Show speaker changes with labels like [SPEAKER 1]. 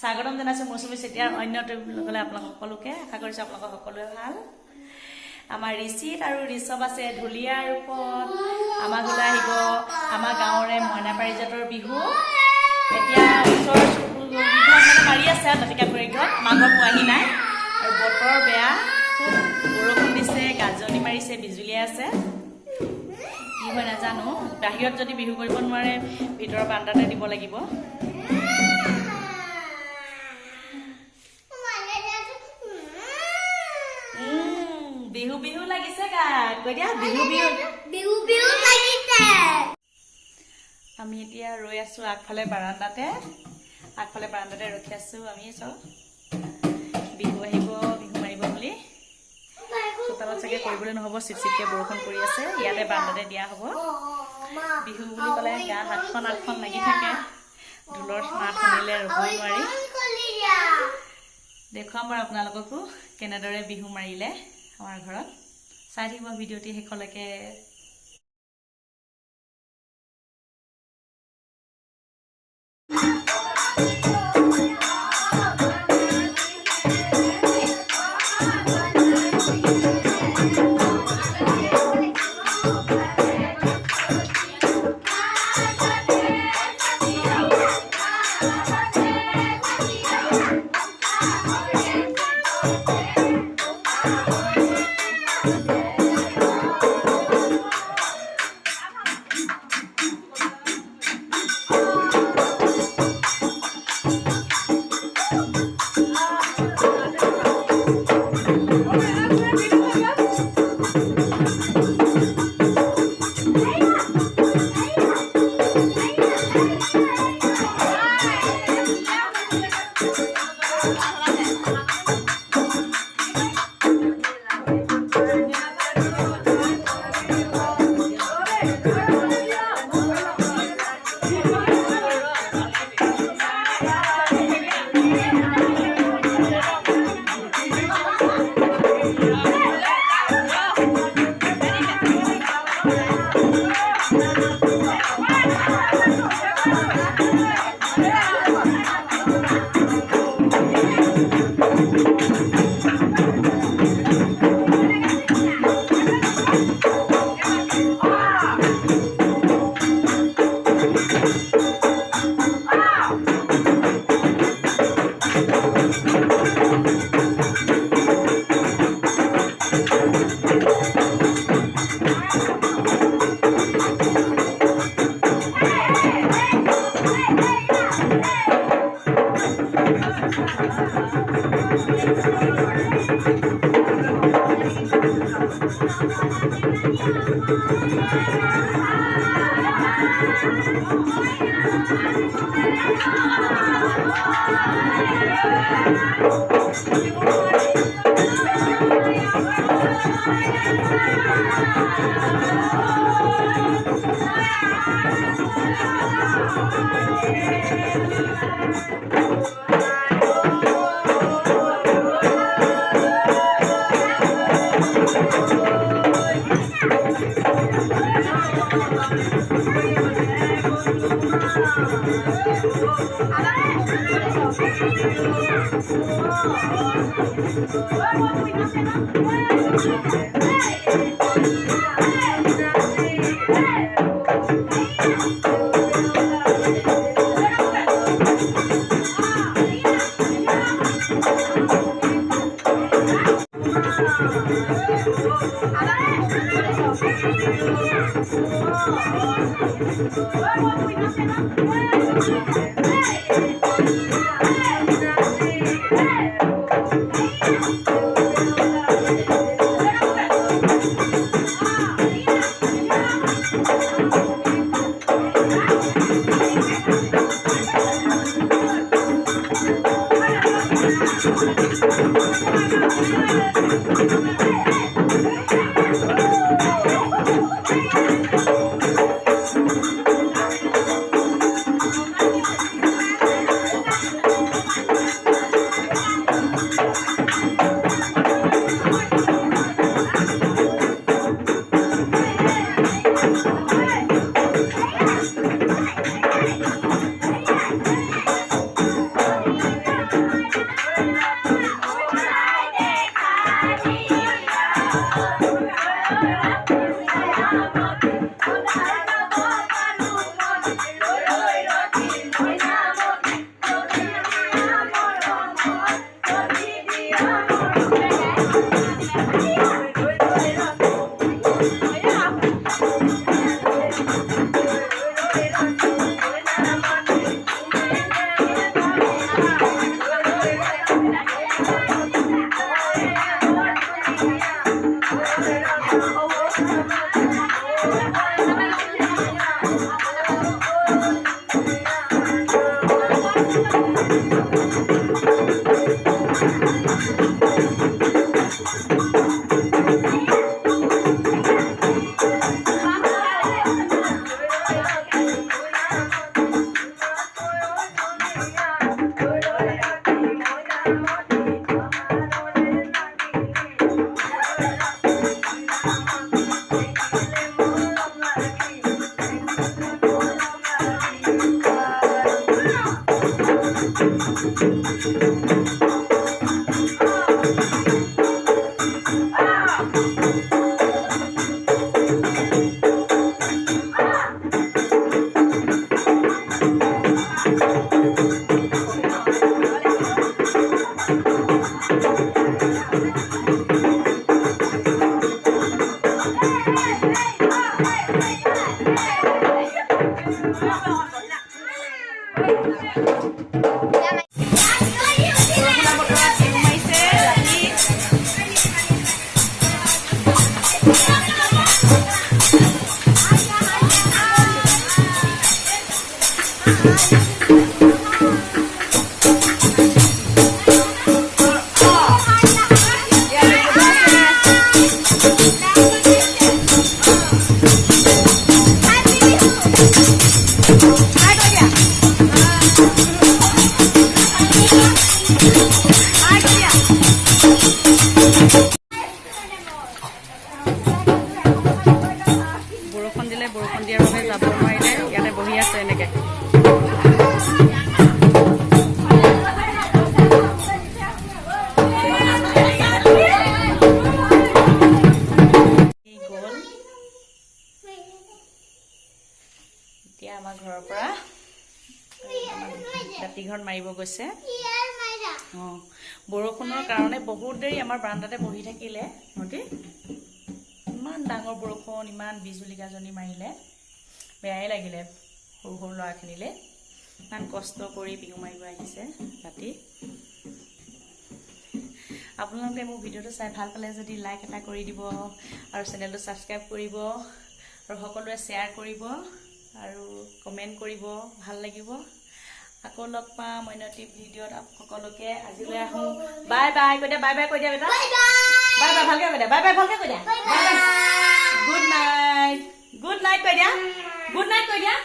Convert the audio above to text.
[SPEAKER 1] স্বাগতম জনাইছোঁ মৌচুমী চেতিয়াৰ অন্য টিমলৈ আপোনালোক সকলোকে আশা কৰিছোঁ আপোনালোক সকলোৱে ভাল আমাৰ ঋষিত আৰু ঋষভ আছে ঢুলীয়াৰ ৰূপত আমাৰ ঘৰলৈ আহিব আমাৰ গাঁৱৰে মইনা পাৰিজাতৰ বিহু এতিয়া ওচৰৰ মানে মাৰি আছে লতিকা পৰীক্ষক মাঘৰ পোৱাহি নাই আৰু বতৰ বেয়া খুব বৰষুণ দিছে গাজনি মাৰিছে বিজুলী আছে কি হয় নাজানো বাহিৰত যদি বিহু কৰিব নোৱাৰে ভিতৰৰ বান্দাতে দিব লাগিব বিহু বিহু লাগিছে গা কৈ দিয়া বিহু বিহু
[SPEAKER 2] বিহু বিহু লাগিছে
[SPEAKER 1] আমি এতিয়া ৰৈ আছো আগফালে বাৰান্দাতে ৰখি আছো আমি চব বিহু আহিব বিহু মাৰিব বুলি চোতালত চাগে কৰিবলৈ নহ'ব চিপচিপকে বৰষুণ পৰি আছে ইয়াতে বাৰান্দাতে দিয়া হ'ব বিহু বুলি ক'লে গা হাতখন আগখন লাগি থাকে ঢোলৰ মাত শুনিলে ৰ'বই নোৱাৰি দেখুৱাম বাৰু আপোনালোককো কেনেদৰে বিহু মাৰিলে আমাৰ ঘৰত চাই থাকিব ভিডিঅ'টি শেষলৈকে বৰষুণ দিলে, বৰষুণ দিয়াৰ বাবে যাব নোৱাৰিলে, ইয়াতে বহি আছে এনেকে। গ'ল এতিয়া আমাৰ ঘৰৰ পৰা ৰাতি ঘৰত মাৰিব গৈছে। বৰষুণৰ কাৰণে বহুত দেৰি আমাৰ বাৰান্দাতে বহি থাকিলে সিহঁতি। ইমান ডাঙৰ বৰষুণ, ইমান বিজুলী গাজনি মাৰিলে, বেয়াই লাগিলে সৰু সৰু ল'ৰাখিনিলে। ইমান কষ্ট কৰি বিহু মাৰিব আহিছে ৰাতি। আপোনালোকে মোৰ ভিডিঅ'টো চাই ভাল পালে যদি লাইক এটা কৰি দিব আৰু চেনেলটো ছাবস্ক্ৰাইব কৰিব আৰু সকলোৱে শ্বেয়াৰ কৰিব আৰু কমেণ্ট কৰিব, ভাল লাগিব। আকৌ লগ পাম অন্য এটি ভিডিঅ'ত। সকলোকে আজিলৈ আহোঁ। বাই বাই কৈ দিয়া, বাই বাই কৈ দিয়া বেটা। বাই বাই ভালকে কৈ দিয়া, বাই বাই ভালকে কৈ দিয়া। গুড নাইট, গুড নাইট কৈ দিয়া, গুড নাইট কৈ দিয়া।